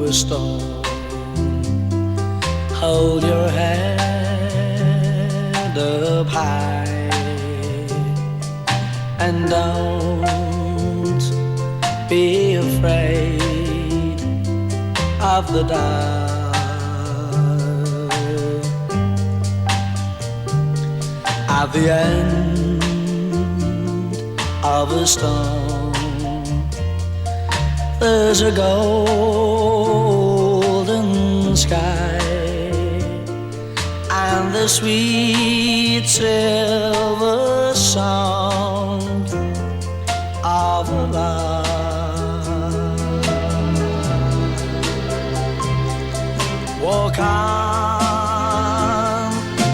a storm. Hold your head up high and don't be afraid of the dark. At the end of a storm, there's a golden sky and the sweet silver sound of love. Walk on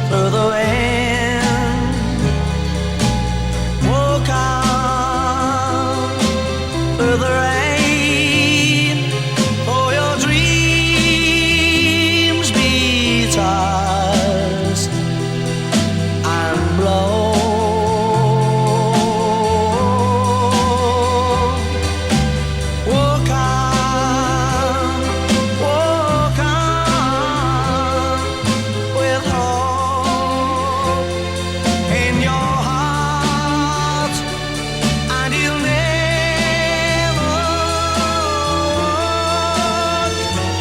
through the wind, walk on through the rain, for your dreams be tossed and blown. Walk on with hope in your heart, and you'll never walk alone.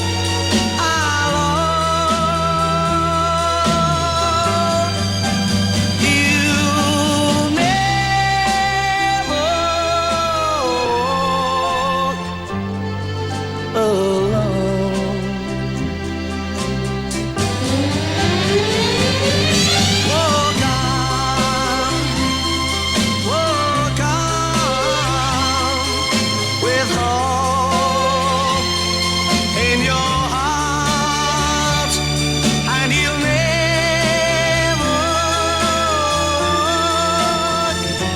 You'll never walk alone. Walk on with hope in your heart, and you'll never walk alone.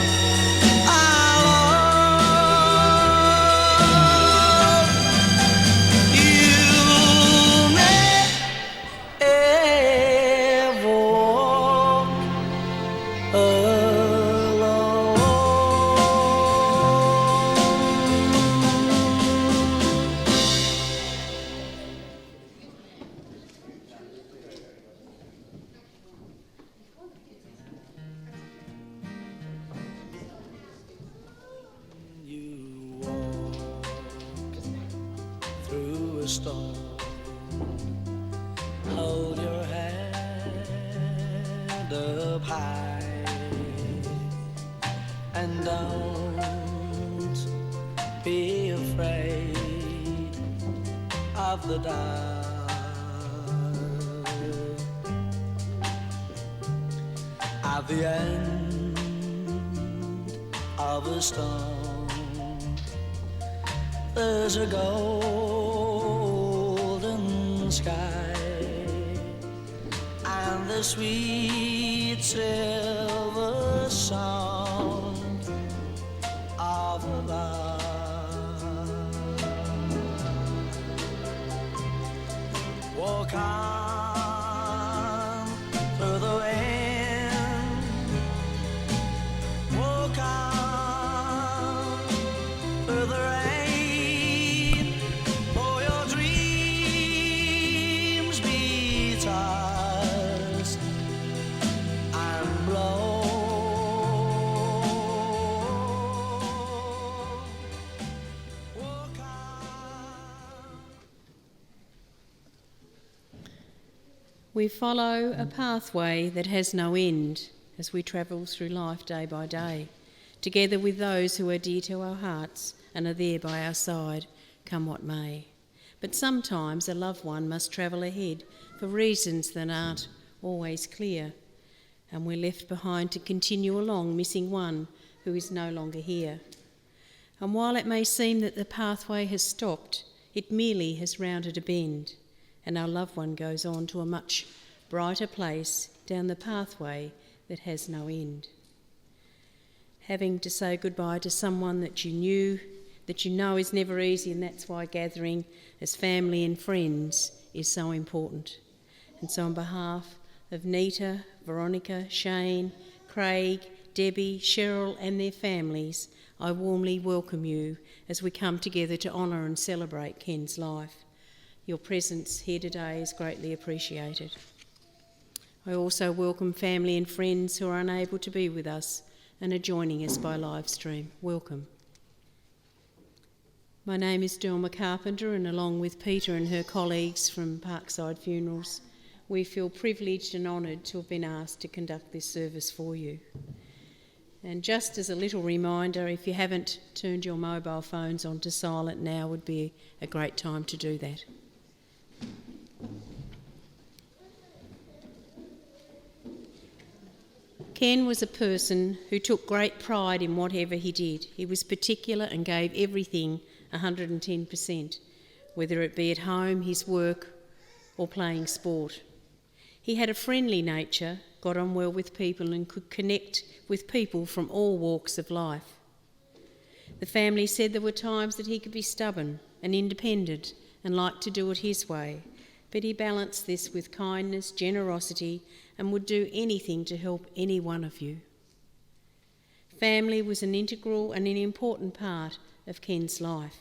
You'll never walk You walk through a storm. Hold your head up high and don't be afraid of the dark. At the end of a storm, there's a golden sky and the sweet silver sound of love. Walk on through the wind, walk on through the rain, for your dreams be tossed and blown. Walk on. We follow a pathway that has no end as we travel through life day by day, together with those who are dear to our hearts and are there by our side, come what may. But sometimes a loved one must travel ahead for reasons that aren't always clear, and we're left behind to continue along, missing one who is no longer here. And while it may seem that the pathway has stopped, it merely has rounded a bend, and our loved one goes on to a much brighter place down the pathway that has no end. Having to say goodbye to someone that you know is never easy, and that's why gathering as family and friends is so important. And so on behalf of Nita, Veronica, Shane, Craig, Debbie, Cheryl and their families, I warmly welcome you as we come together to honour and celebrate Ken's life. Your presence here today is greatly appreciated. I also welcome family and friends who are unable to be with us and are joining us by live stream. Welcome. My name is Delma Carpenter, and along with Peter and her colleagues from Parkside Funerals, we feel privileged and honoured to have been asked to conduct this service for you. And just as a little reminder, if you haven't turned your mobile phones onto silent, now would be a great time to do that. Ken was a person who took great pride in whatever he did. He was particular and gave everything 110%, whether it be at home, his work, or playing sport. He had a friendly nature, got on well with people, and could connect with people from all walks of life. The family said there were times that he could be stubborn and independent and liked to do it his way, but he balanced this with kindness, generosity, and would do anything to help any one of you. Family was an integral and an important part of Ken's life.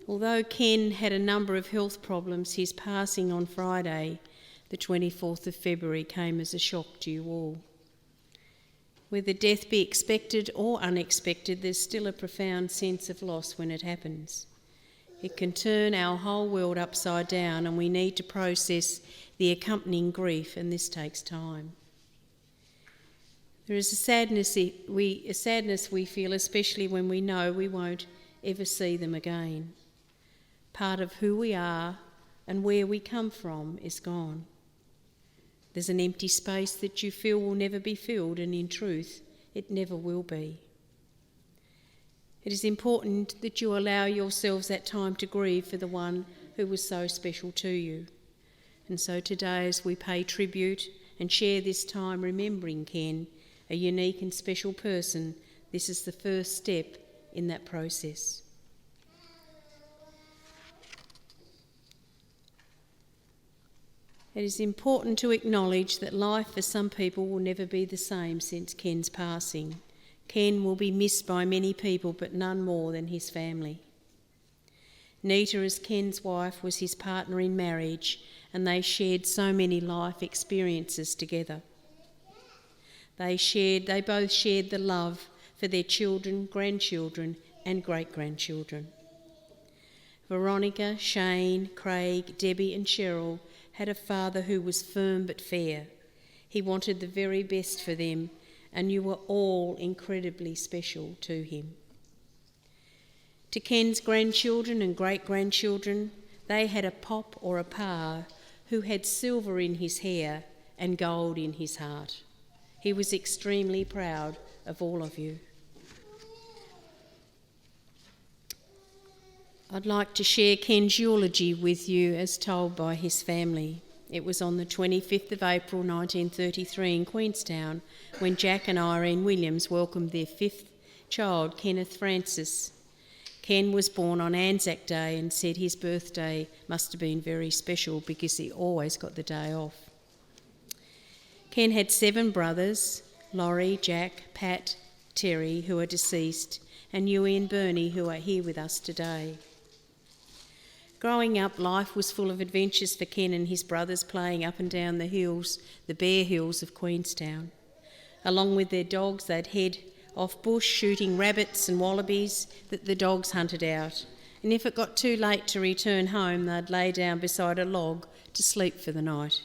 Although Ken had a number of health problems, his passing on Friday, the 24th of February, came as a shock to you all. Whether death be expected or unexpected, there's still a profound sense of loss when it happens. It can turn our whole world upside down, and we need to process the accompanying grief, and this takes time. There is a sadness we feel, especially when we know we won't ever see them again. Part of who we are and where we come from is gone. There's an empty space that you feel will never be filled, and in truth, it never will be. It is important that you allow yourselves that time to grieve for the one who was so special to you. And so today, as we pay tribute and share this time remembering Ken, a unique and special person, this is the first step in that process. It is important to acknowledge that life for some people will never be the same since Ken's passing. Ken will be missed by many people, but none more than his family. Nita, as Ken's wife, was his partner in marriage, and they shared so many life experiences together. They both shared the love for their children, grandchildren, and great-grandchildren. Veronica, Shane, Craig, Debbie and Cheryl had a father who was firm but fair. He wanted the very best for them, and you were all incredibly special to him. To Ken's grandchildren and great-grandchildren, they had a pop or a pa who had silver in his hair and gold in his heart. He was extremely proud of all of you. I'd like to share Ken's eulogy with you as told by his family. It was on the 25th of April 1933 in Queenstown when Jack and Irene Williams welcomed their fifth child, Kenneth Francis. Ken was born on Anzac Day and said his birthday must have been very special because he always got the day off. Ken had 7 brothers, Laurie, Jack, Pat, Terry, who are deceased, and Huey and Bernie, who are here with us today. Growing up, life was full of adventures for Ken and his brothers, playing up and down the hills, the bare hills of Queenstown. Along with their dogs, they'd head off bush shooting rabbits and wallabies that the dogs hunted out. And if it got too late to return home, they'd lay down beside a log to sleep for the night.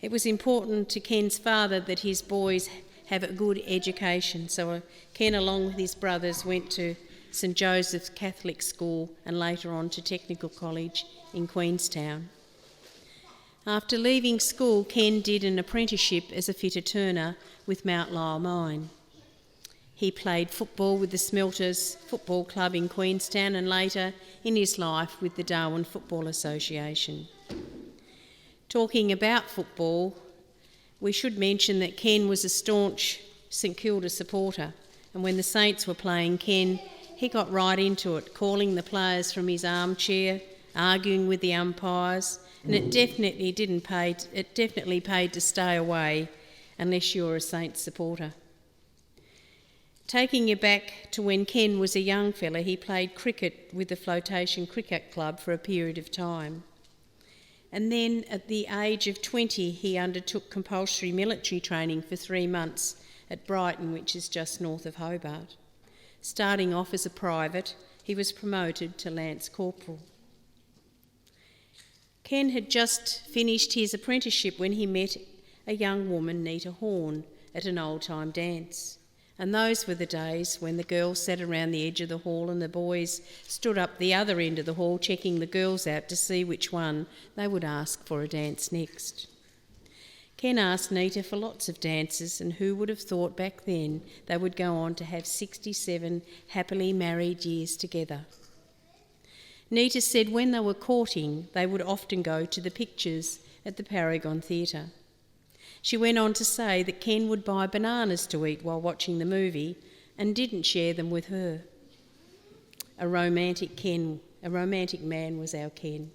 It was important to Ken's father that his boys have a good education, so Ken, along with his brothers, went to St Joseph's Catholic School and later on to Technical College in Queenstown. After leaving school, Ken did an apprenticeship as a fitter turner with Mount Lyell Mine. He played football with the Smelters Football Club in Queenstown and later in his life with the Darwin Football Association. Talking about football, we should mention that Ken was a staunch St Kilda supporter, and when the Saints were playing, Ken, he got right into it, calling the players from his armchair, arguing with the umpires, and it definitely paid to stay away unless you're a Saints supporter. Taking you back to when Ken was a young fella, he played cricket with the Flotation Cricket Club for a period of time. And then at the age of 20, he undertook compulsory military training for 3 months at Brighton, which is just north of Hobart. Starting off as a private, he was promoted to Lance Corporal. Ken had just finished his apprenticeship when he met a young woman, Nita Horn, at an old-time dance. And those were the days when the girls sat around the edge of the hall and the boys stood up the other end of the hall checking the girls out to see which one they would ask for a dance next. Ken asked Nita for lots of dances, and who would have thought back then they would go on to have 67 happily married years together. Nita said when they were courting, they would often go to the pictures at the Paragon Theatre. She went on to say that Ken would buy bananas to eat while watching the movie and didn't share them with her. A romantic man was our Ken.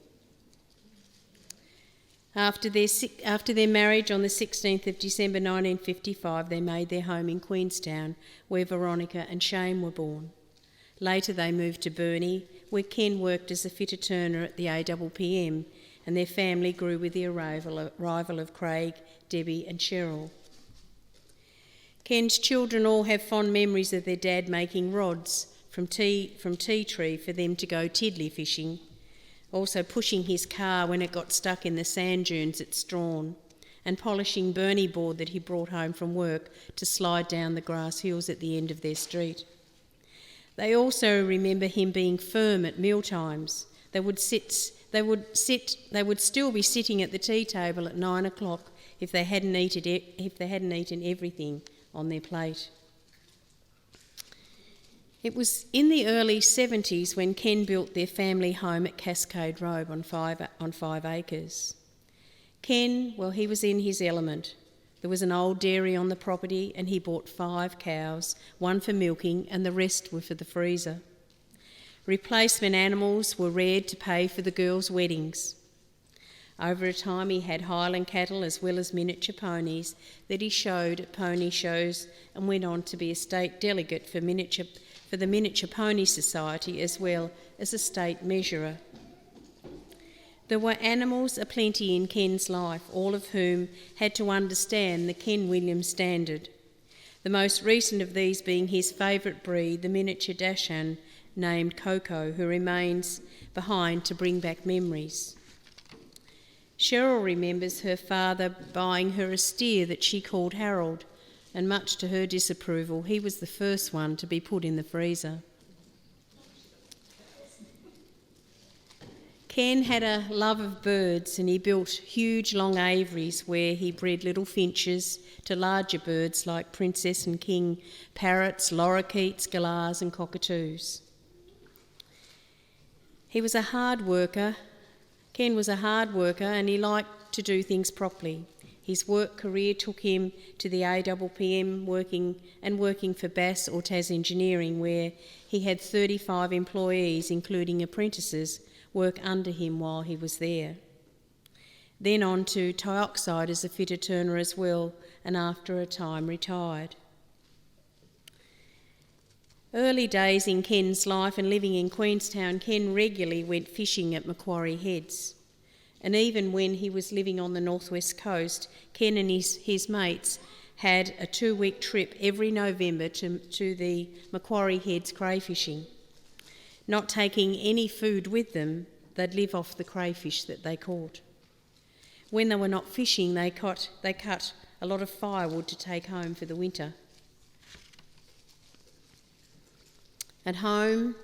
After their marriage on the 16th of December 1955, they made their home in Queenstown, where Veronica and Shane were born. Later they moved to Burnie, where Ken worked as a fitter turner at the APPM, and their family grew with the arrival of Craig, Debbie and Cheryl. Ken's children all have fond memories of their dad making rods from tea tree for them to go tiddly fishing, also pushing his car when it got stuck in the sand dunes at Strawn, and polishing Burnie board that he brought home from work to slide down the grass hills at the end of their street. They also remember him being firm at mealtimes. They would still be sitting at the tea table at 9 o'clock if they hadn't eaten everything on their plate. It was in the early 70s when Ken built their family home at Cascade Road on 5 acres. Ken, well, he was in his element. There was an old dairy on the property and he bought 5 cows, 1 for milking and the rest were for the freezer. Replacement animals were reared to pay for the girls' weddings. Over a time he had Highland cattle as well as miniature ponies that he showed at pony shows and went on to be a state delegate for the Miniature Pony Society as well as a state measurer. There were animals aplenty in Ken's life, all of whom had to understand the Ken Williams standard. The most recent of these being his favourite breed, the miniature Dachshund named Coco, who remains behind to bring back memories. Cheryl remembers her father buying her a steer that she called Harold, and much to her disapproval, he was the first one to be put in the freezer. Ken had a love of birds and he built huge long aviaries where he bred little finches to larger birds like princess and king parrots, lorikeets, galahs and cockatoos. He was a hard worker. Ken was a hard worker and he liked to do things properly. His work career took him to the APPM working for Bass or Tas Engineering, where he had 35 employees, including apprentices, work under him while he was there. Then on to Tyoxide as a fitter turner as well, and after a time retired. Early days in Ken's life and living in Queenstown, Ken regularly went fishing at Macquarie Heads. And even when he was living on the northwest coast, Ken and his mates had a 2-week trip every November to the Macquarie Heads crayfishing. Not taking any food with them, they'd live off the crayfish that they caught. When they were not fishing, they cut a lot of firewood to take home for the winter. At home,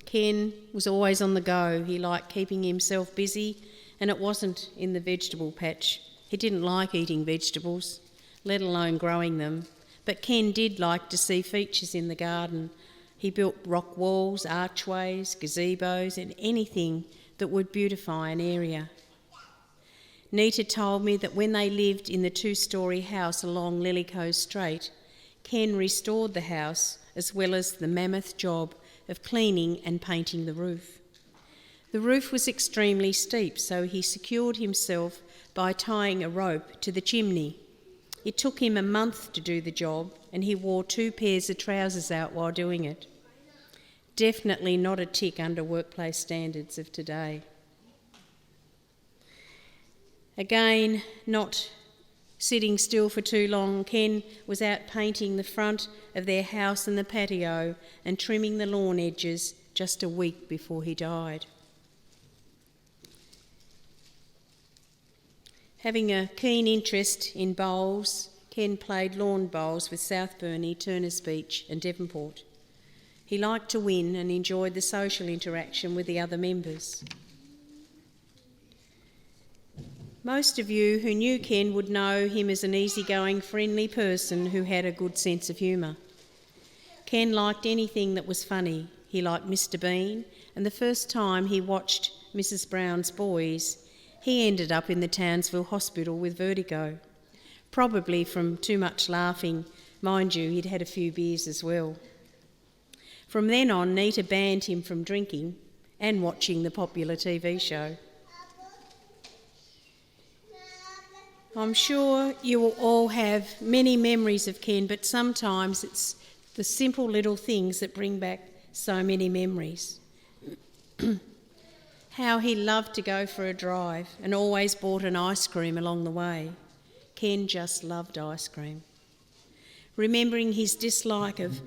Ken was always on the go. He liked keeping himself busy, and it wasn't in the vegetable patch. He didn't like eating vegetables, let alone growing them, but Ken did like to see features in the garden. He built rock walls, archways, gazebos, and anything that would beautify an area. Nita told me that when they lived in the 2-storey house along Lillicoe Strait, Ken restored the house as well as the mammoth job of cleaning and painting the roof. The roof was extremely steep, so he secured himself by tying a rope to the chimney. It took him a month to do the job, and he wore 2 pairs of trousers out while doing it. Definitely not a tick under workplace standards of today. Again, not sitting still for too long, Ken was out painting the front of their house and the patio and trimming the lawn edges just a week before he died. Having a keen interest in bowls, Ken played lawn bowls with South Burney, Turners Beach and Devonport. He liked to win and enjoyed the social interaction with the other members. Most of you who knew Ken would know him as an easygoing, friendly person who had a good sense of humour. Ken liked anything that was funny. He liked Mr. Bean, and the first time he watched Mrs. Brown's Boys, he ended up in the Townsville Hospital with vertigo, probably from too much laughing. Mind you, he'd had a few beers as well. From then on, Nita banned him from drinking and watching the popular TV show. I'm sure you will all have many memories of Ken, but sometimes it's the simple little things that bring back so many memories. How he loved to go for a drive and always bought an ice cream along the way. Ken just loved ice cream. Remembering his dislike of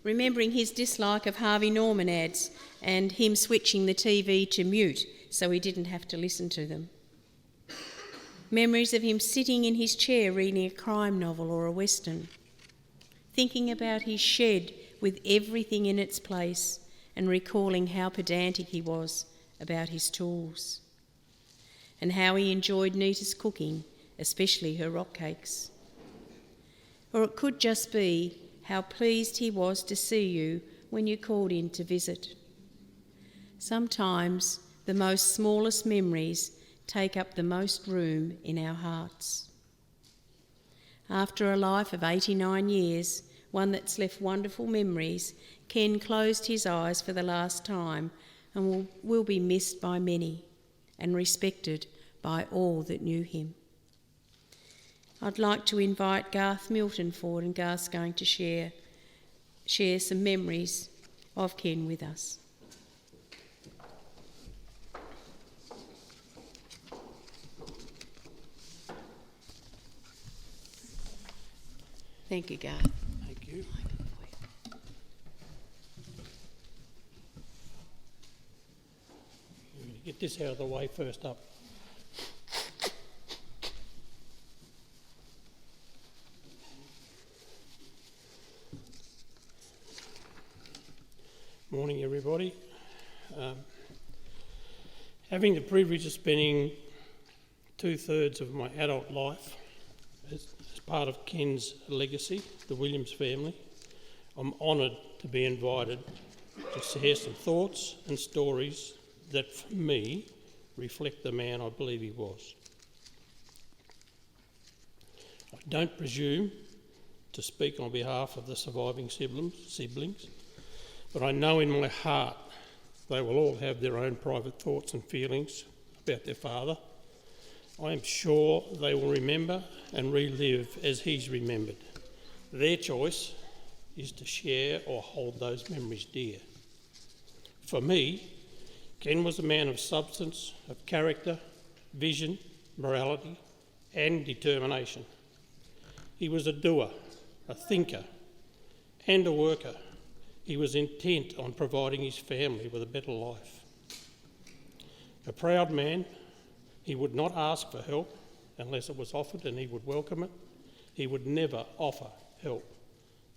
remembering his dislike of Harvey Norman ads and him switching the TV to mute so he didn't have to listen to them. Memories of him sitting in his chair reading a crime novel or a western, thinking about his shed with everything in its place and recalling how pedantic he was about his tools, and how he enjoyed Nita's cooking, especially her rock cakes. Or it could just be how pleased he was to see you when you called in to visit. Sometimes the most smallest memories take up the most room in our hearts. After a life of 89 years, one that's left wonderful memories, Ken closed his eyes for the last time and will be missed by many and respected by all that knew him. I'd like to invite Garth Milton forward, and Garth's going to share some memories of Ken with us. Thank you, Garth. Thank you. Get this out of the way first up. Morning, everybody. Having the privilege of spending 2/3 of my adult life as part of Ken's legacy, the Williams family, I'm honoured to be invited to share some thoughts and stories that, for me, reflect the man I believe he was. I don't presume to speak on behalf of the surviving siblings, but I know in my heart they will all have their own private thoughts and feelings about their father. I am sure they will remember and relive as he's remembered. Their choice is to share or hold those memories dear. For me, Ken was a man of substance, of character, vision, morality, and determination. He was a doer, a thinker, and a worker. He was intent on providing his family with a better life. A proud man, he would not ask for help unless it was offered, and he would welcome it. He would never offer help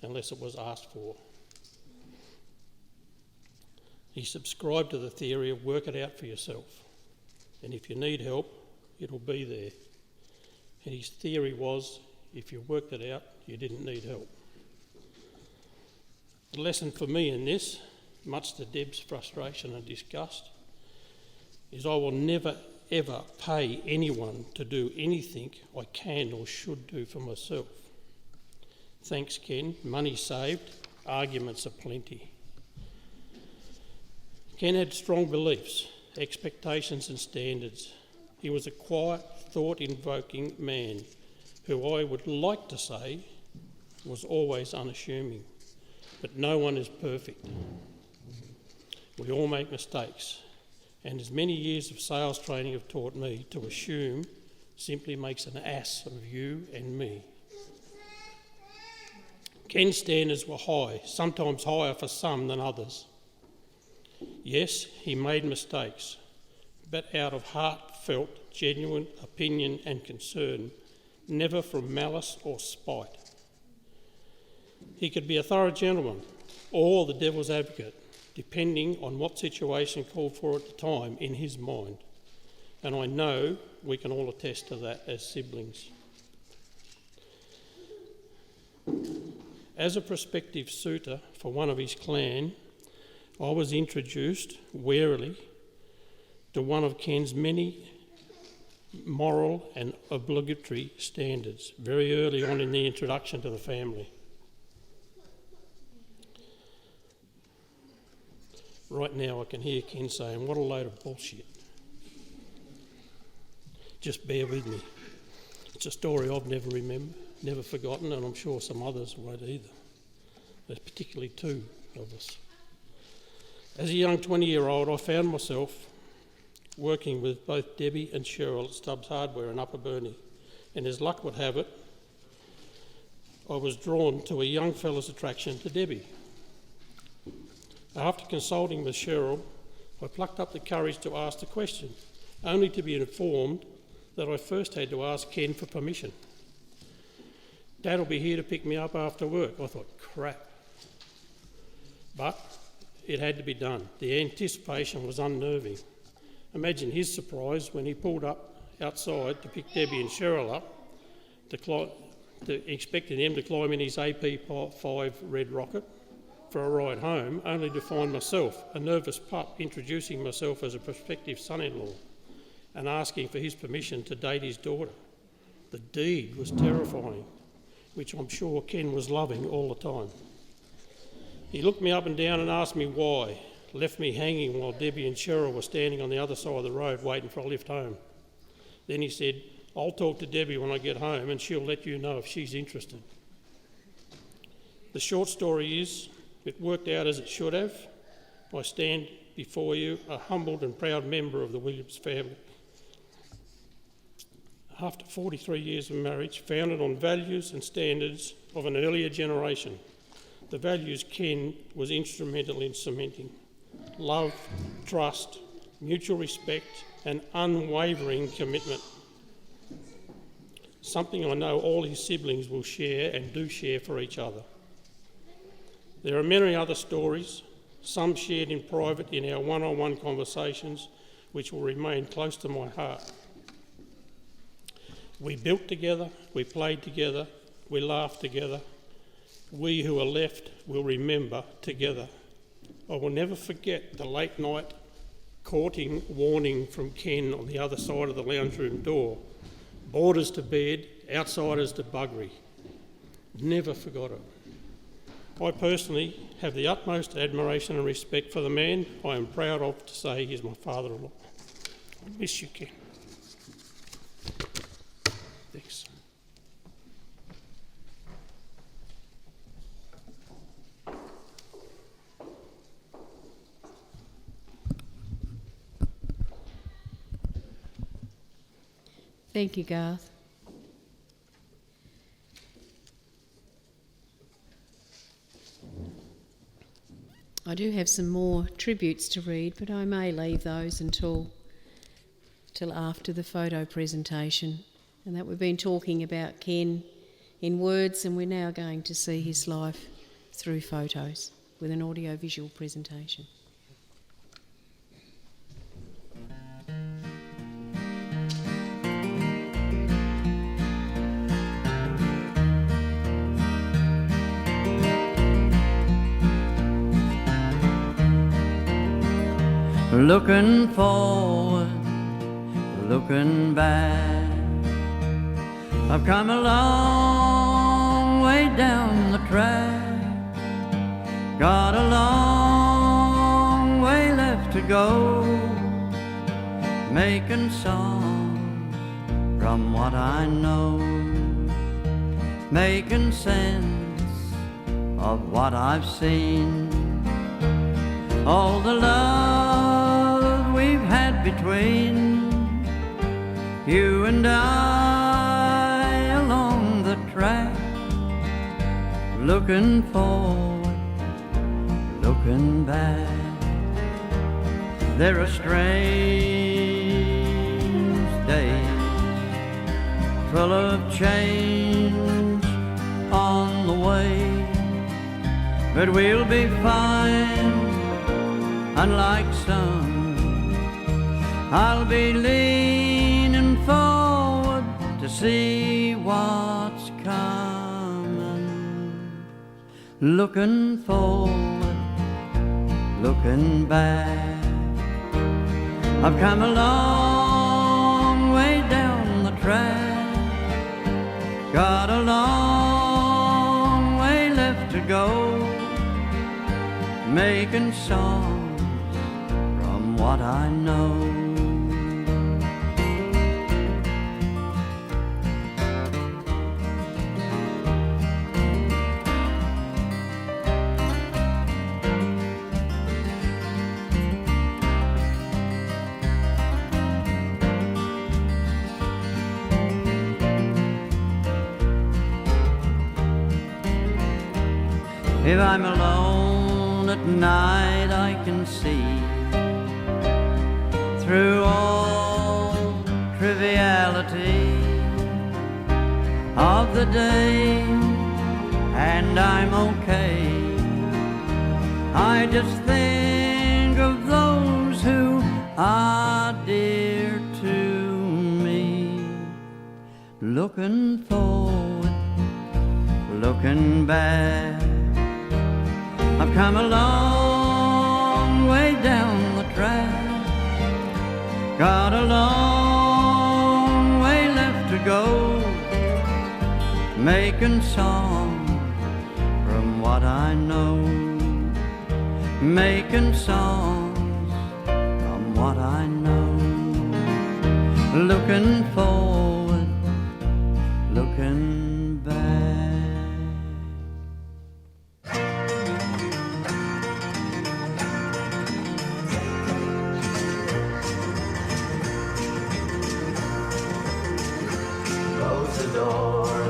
unless it was asked for. He subscribed to the theory of work it out for yourself, and if you need help, it'll be there. And his theory was, if you worked it out, you didn't need help. The lesson for me in this, much to Deb's frustration and disgust, is I will never ever pay anyone to do anything I can or should do for myself. Thanks, Ken. Money saved, arguments aplenty. Ken had strong beliefs, expectations and standards. He was a quiet, thought-invoking man who I would like to say was always unassuming. But no one is perfect. We all make mistakes, and as many years of sales training have taught me, to assume simply makes an ass of you and me. Ken's standards were high, sometimes higher for some than others. Yes, he made mistakes, but out of heartfelt, genuine opinion and concern, never from malice or spite. He could be a thorough gentleman or the devil's advocate, depending on what situation called for at the time in his mind. And I know we can all attest to that as siblings. As a prospective suitor for one of his clan, I was introduced warily to one of Ken's many moral and obligatory standards very early on in the introduction to the family. Right now I can hear Ken saying, "What a load of bullshit." Just bear with me. It's a story I've never forgotten, and I'm sure some others won't either. There's particularly two of us. As a young 20-year-old, I found myself working with both Debbie and Cheryl at Stubbs Hardware in Upper Burney, and as luck would have it, I was drawn to a young fella's attraction to Debbie. After consulting with Cheryl, I plucked up the courage to ask the question, only to be informed that I first had to ask Ken for permission. "Dad will be here to pick me up after work." I thought, crap. But it had to be done. The anticipation was unnerving. Imagine his surprise when he pulled up outside to pick Debbie and Cheryl up, expecting them to climb in his AP5 Red Rocket for a ride home, only to find myself, a nervous pup, introducing myself as a prospective son-in-law and asking for his permission to date his daughter. The deed was terrifying, which I'm sure Ken was loving all the time. He looked me up and down and asked me why, left me hanging while Debbie and Cheryl were standing on the other side of the road waiting for a lift home. Then he said, "I'll talk to Debbie when I get home and she'll let you know if she's interested." The short story is, it worked out as it should have. I stand before you a humbled and proud member of the Williams family. After 43 years of marriage, founded on values and standards of an earlier generation, the values Ken was instrumental in cementing: love, trust, mutual respect and unwavering commitment. Something I know all his siblings will share and do share for each other. There are many other stories, some shared in private in our one-on-one conversations, which will remain close to my heart. We built together, we played together, we laughed together. We who are left will remember together. I will never forget the late night courting warning from Ken on the other side of the lounge room door. Boarders to bed, outsiders to buggery. Never forgot it. I personally have the utmost admiration and respect for the man I am proud of to say he is my father-in-law. I miss you, Ken. Thanks. Thank you, Garth. I do have some more tributes to read, but I may leave those until after the photo presentation. And that we've been talking about Ken in words, and we're now going to see his life through photos with an audio-visual presentation. Looking forward, looking back, I've come a long way down the track, got a long way left to go, making songs from what I know, making sense of what I've seen. All the love we've had between you and I along the track, looking forward, looking back. There are strange days full of change on the way, but we'll be fine. Unlike some, I'll be leaning forward to see what's coming, looking forward, looking back. I've come a long way down the track, got a long way left to go, making songs from what I know. If I'm alone at night, I can see through all triviality of the day, and I'm okay. I just think of those who are dear to me, looking forward, looking back. I've come a long way down the track, got a long way left to go, making songs from what I know, making songs from what I know, looking forward, looking back.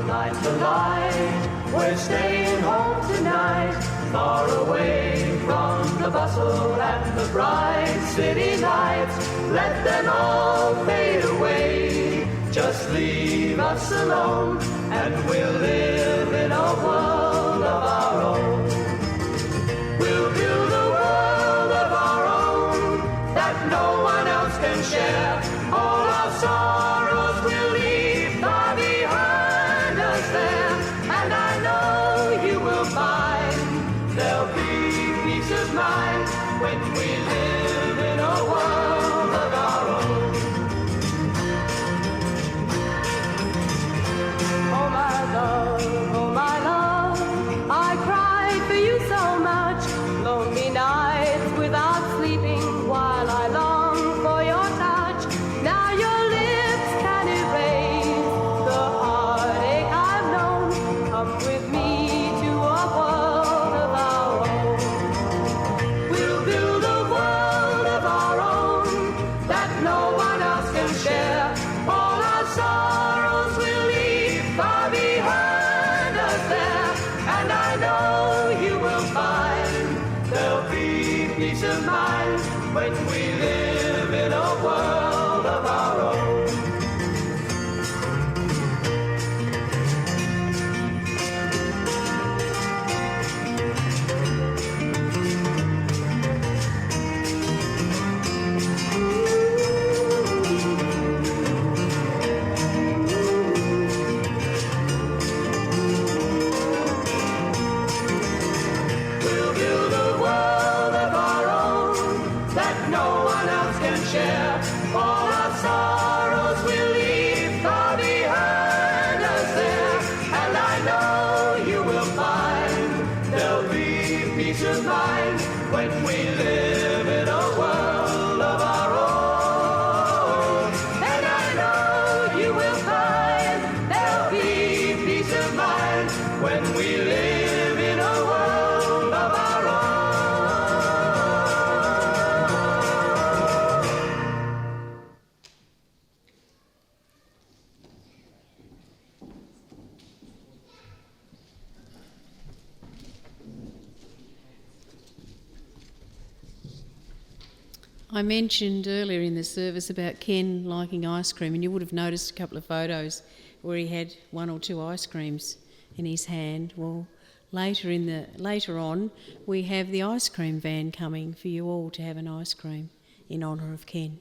Light the light, we're staying home tonight, far away from the bustle and the bright city lights. Let them all fade away, just leave us alone, and we'll live in a world of our own. We'll build a world of our own that no one else can share. All our sorrows will leave far behind us there, and I know you will find there'll be peace of mind when we live in a world of our own. Oh my love, I cried for you so much, lonely nights without sleeping while I long for your touch. Now your lips can erase the heartache I've known. Come with me to a world of our own. We'll build a world of our own that no one else can share. All our sorrows will leave far behind us there, and I know you will find there'll be peace of mind when we live in a world of our own. We'll build a world of our own that no one else can share. All our sorrows will leave far behind us there, and I know you will find there'll be peace of mind when we live in a world of our own. And I know you will find I mentioned earlier in the service about Ken liking ice cream, and you would have noticed a couple of photos where he had 1 or 2 ice creams in his hand. Well, later on, we have the ice cream van coming for you all to have an ice cream in honour of Ken.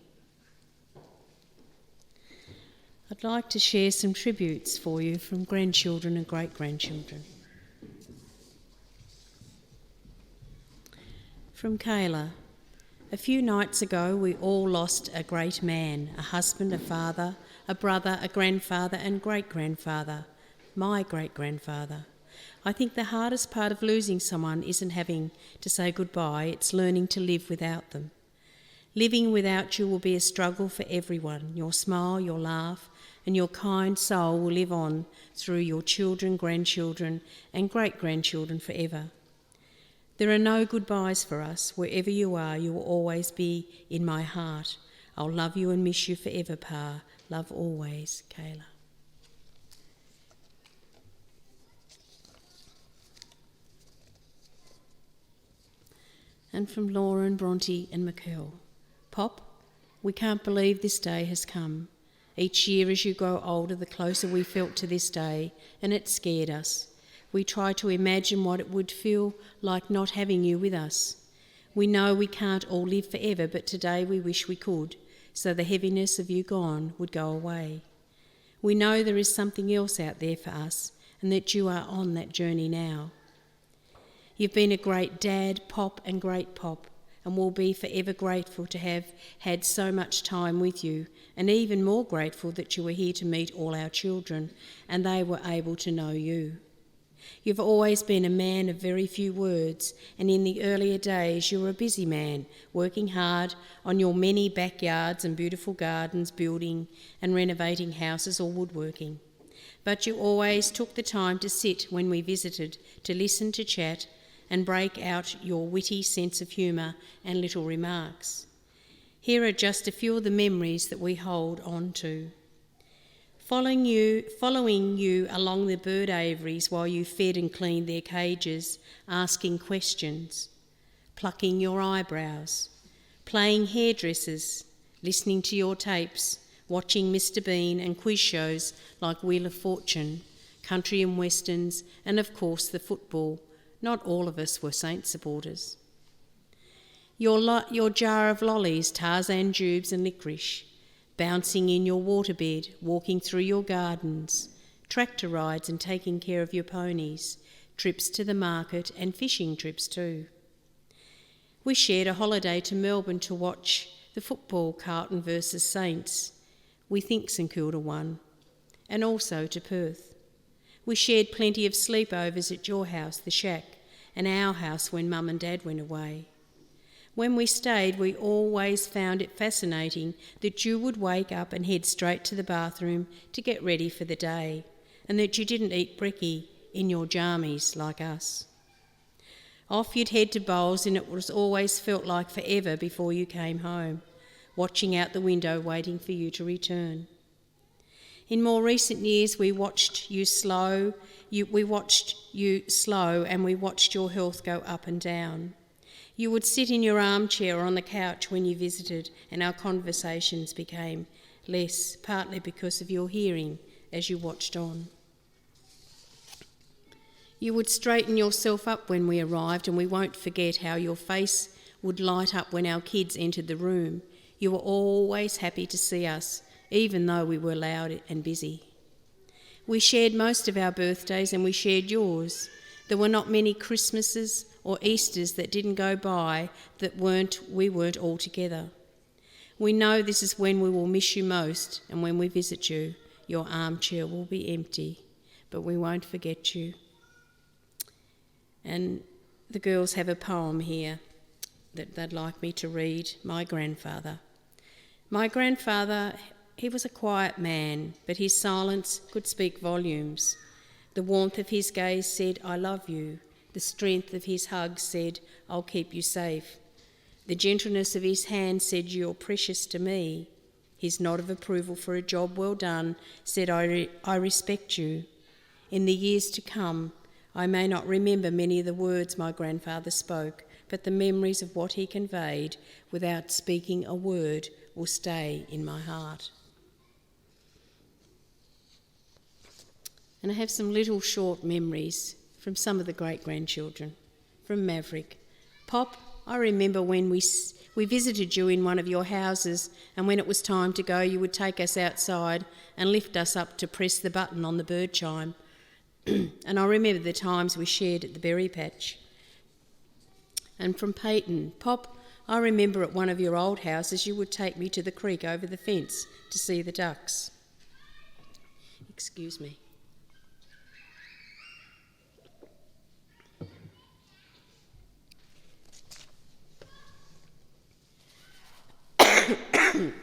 I'd like to share some tributes for you from grandchildren and great-grandchildren. From Kayla. A few nights ago, we all lost a great man, a husband, a father, a brother, a grandfather and great-grandfather, my great-grandfather. I think the hardest part of losing someone isn't having to say goodbye, it's learning to live without them. Living without you will be a struggle for everyone. Your smile, your laugh, and your kind soul will live on through your children, grandchildren, and great-grandchildren forever. There are no goodbyes for us. Wherever you are, you will always be in my heart. I'll love you and miss you forever, Pa. Love always, Kayla. And from Laura and Bronte and Mikkel. Pop, we can't believe this day has come. Each year as you grow older, the closer we felt to this day, and it scared us. We try to imagine what it would feel like not having you with us. We know we can't all live forever, but today we wish we could, so the heaviness of you gone would go away. We know there is something else out there for us, and that you are on that journey now. You've been a great dad, Pop, and great Pop, and we'll be forever grateful to have had so much time with you, and even more grateful that you were here to meet all our children, and they were able to know you. You've always been a man of very few words, and in the earlier days you were a busy man, working hard on your many backyards and beautiful gardens, building and renovating houses or woodworking. But you always took the time to sit when we visited, to listen, to chat, and break out your witty sense of humour and little remarks. Here are just a few of the memories that we hold on to. Following you along the bird aviaries while you fed and cleaned their cages, asking questions, plucking your eyebrows, playing hairdressers, listening to your tapes, watching Mr. Bean and quiz shows like Wheel of Fortune, country and westerns, and of course the football. Not all of us were Saints supporters. Your jar of lollies, Tarzan jubes and licorice, bouncing in your waterbed, walking through your gardens, tractor rides and taking care of your ponies, trips to the market and fishing trips too. We shared a holiday to Melbourne to watch the football, Carlton versus Saints. We think St Kilda won, and also to Perth. We shared plenty of sleepovers at your house, the shack, and our house when Mum and Dad went away. When we stayed, we always found it fascinating that you would wake up and head straight to the bathroom to get ready for the day, and that you didn't eat brekkie in your jammies like us. Off you'd head to bowls, and it was always felt like forever before you came home, watching out the window waiting for you to return. In more recent years, we watched you slow, and we watched your health go up and down. You would sit in your armchair or on the couch when you visited, and our conversations became less, partly because of your hearing as you watched on. You would straighten yourself up when we arrived, and we won't forget how your face would light up when our kids entered the room. You were always happy to see us, even though we were loud and busy. We shared most of our birthdays, and we shared yours. There were not many Christmases or Easters that didn't go by that we weren't all together. We know this is when we will miss you most, and when we visit you, your armchair will be empty, but we won't forget you. And the girls have a poem here that they'd like me to read. My grandfather. My grandfather, he was a quiet man, but his silence could speak volumes. The warmth of his gaze said, I love you. The strength of his hug said, I'll keep you safe. The gentleness of his hand said, you're precious to me. His nod of approval for a job well done said, I respect you. In the years to come, I may not remember many of the words my grandfather spoke, but the memories of what he conveyed without speaking a word will stay in my heart. And I have some little short memories from some of the great-grandchildren. From Maverick. Pop, I remember when we visited you in one of your houses, and when it was time to go, you would take us outside and lift us up to press the button on the bird chime. And I remember the times we shared at the berry patch. And from Peyton, Pop, I remember at one of your old houses you would take me to the creek over the fence to see the ducks. Excuse me.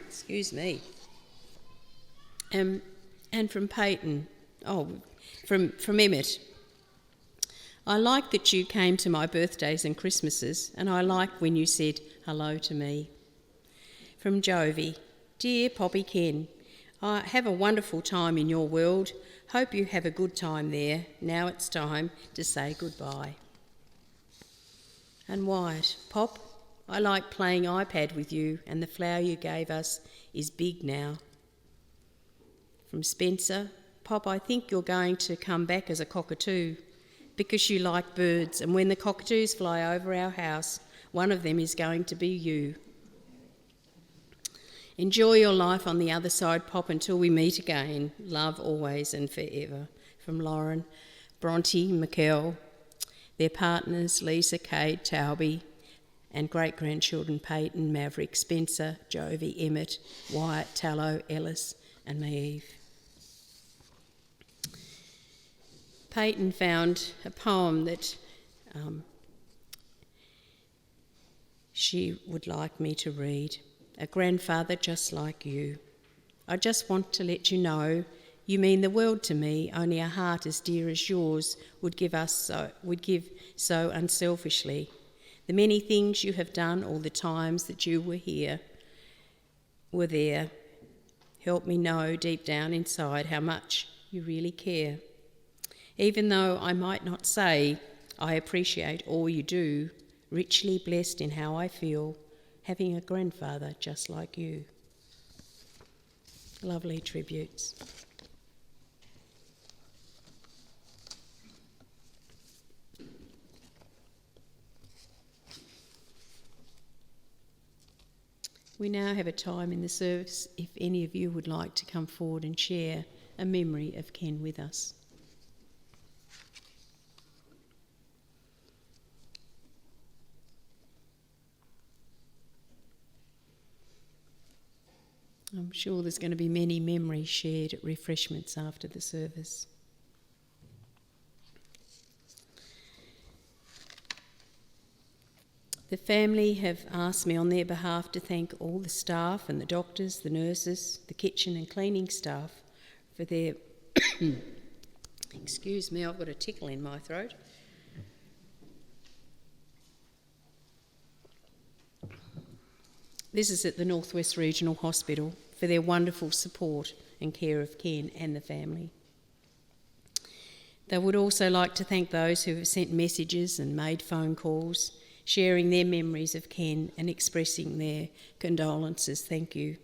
Excuse me. And from Peyton, from Emmett. I like that you came to my birthdays and Christmases, and I like when you said hello to me. From Jovi, dear Poppy Ken, I have a wonderful time in your world. Hope you have a good time there. Now it's time to say goodbye. And Wyatt, Pop, I like playing iPad with you, and the flower you gave us is big now. From Spencer, Pop, I think you're going to come back as a cockatoo because you like birds, and when the cockatoos fly over our house, one of them is going to be you. Enjoy your life on the other side, Pop, until we meet again. Love always and forever. From Lauren, Bronte, Mikkel, their partners Lisa, Kate, Tauby, and great-grandchildren Peyton, Maverick, Spencer, Jovi, Emmett, Wyatt, Tallow, Ellis and Maeve. Peyton found a poem that she would like me to read. A grandfather just like you. I just want to let you know you mean the world to me. Only a heart as dear as yours would give so unselfishly. The many things you have done, all the times that you were there, help me know deep down inside how much you really care. Even though I might not say I appreciate all you do, richly blessed in how I feel, having a grandfather just like you. Lovely tributes. We now have a time in the service if any of you would like to come forward and share a memory of Ken with us. I'm sure there's going to be many memories shared at refreshments after the service. The family have asked me on their behalf to thank all the staff and the doctors, the nurses, the kitchen and cleaning staff for their... Excuse me, I've got a tickle in my throat. This is at the North West Regional Hospital for their wonderful support and care of Ken and the family. They would also like to thank those who have sent messages and made phone calls, sharing their memories of Ken and expressing their condolences. Thank you.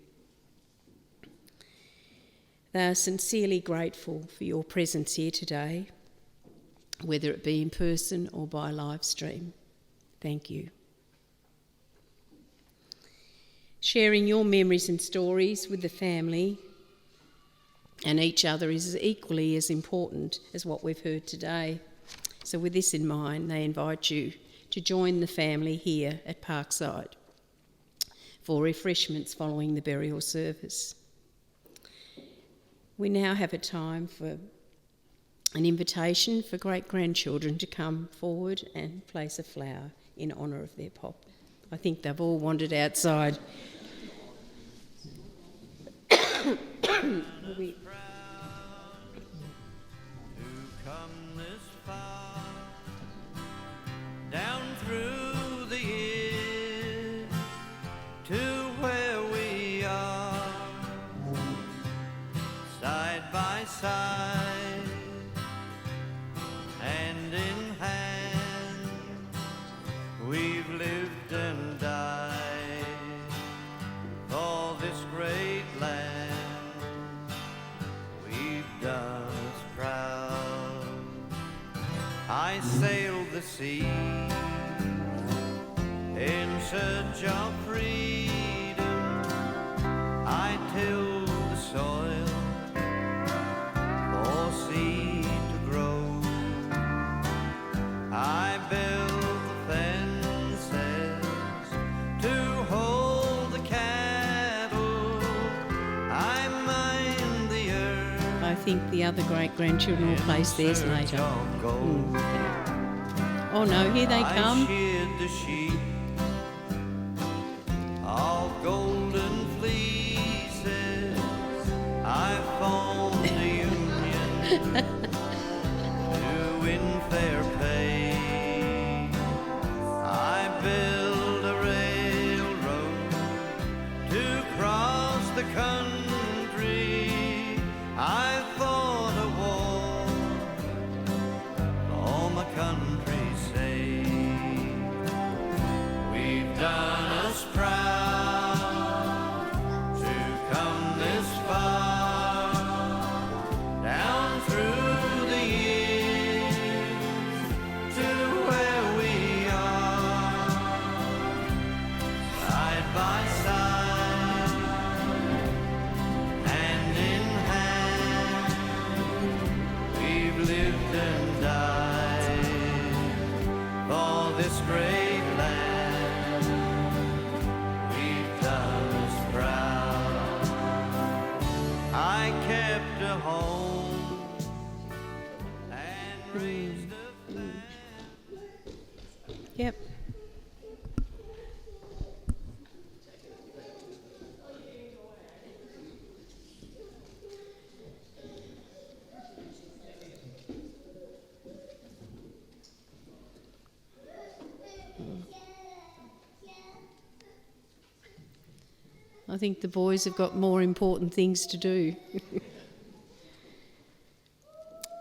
They are sincerely grateful for your presence here today, whether it be in person or by live stream. Thank you. Sharing your memories and stories with the family and each other is equally as important as what we've heard today. So with this in mind, they invite you to join the family here at Parkside for refreshments following the burial service. We now have a time for an invitation for great-grandchildren to come forward and place a flower in honour of their pop. I think they've all wandered outside. Down through the years to where we are, side by side, hand in search of freedom, I till the soil for seed to grow. I build the fences to hold the cattle. I mind the earth. I think the other great-grandchildren will place theirs later. Oh no, here they I come. sheared the sheep of golden fleeces. I formed a union to win fair pay. I built a railroad to cross the country. I fought a war for my country's sake. We've done us proud to come this far, down through the years to where we are, side by side, hand in hand. We've lived and died for this great land. We've done us proud. I kept a home and raised a family. Yep. I think the boys have got more important things to do.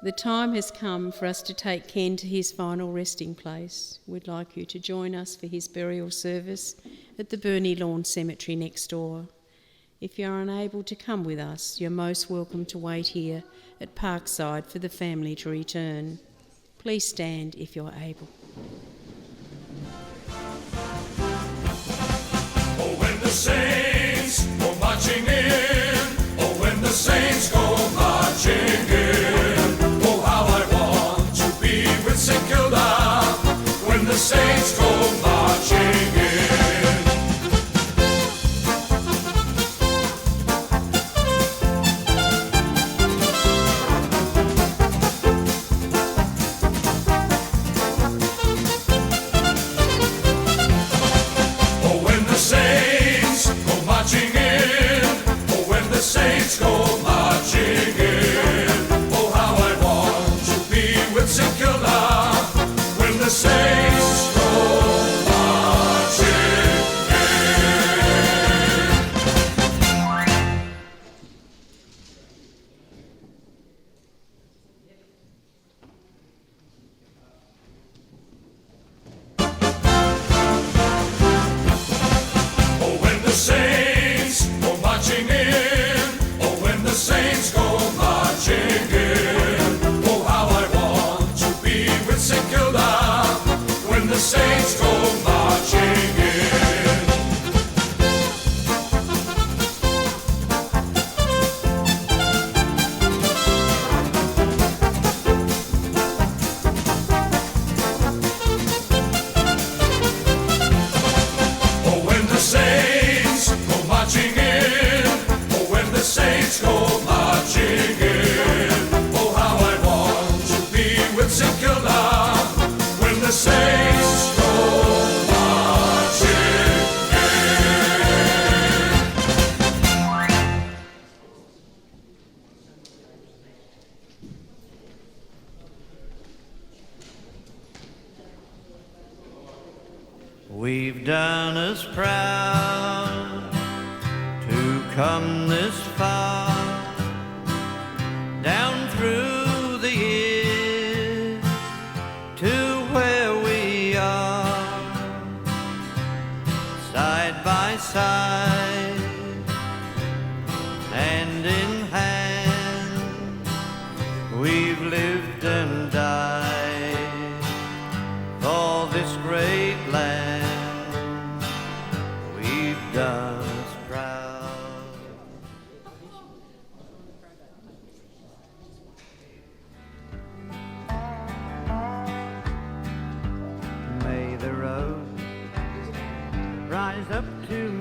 The time has come for us to take Ken to his final resting place. We'd like you to join us for his burial service at the Burney Lawn Cemetery next door. If you're unable to come with us, you're most welcome to wait here at Parkside for the family to return. Please stand if you're able. Oh, when the saints go marching in, oh, when the saints go marching in, oh, how I want to be with St. Kilda, when the saints go marching in. Oh, when the saints go marching in, oh, when the saints go marching in, oh, how I want to be with St. Kilda, when the saints go marching Oh, when the saints go marching in, oh, when the saints go marching in, oh, how I want to be with St. Kilda, when the saints go marching in. Oh, when the saints go marching in, oh, when the saints go marching in, oh, how I want to be with St. Kilda, when the saints go marching We've done us proud to come this far, down through the years to where we are, side by side, hand in hand. We've lived and died for this great land. rise up to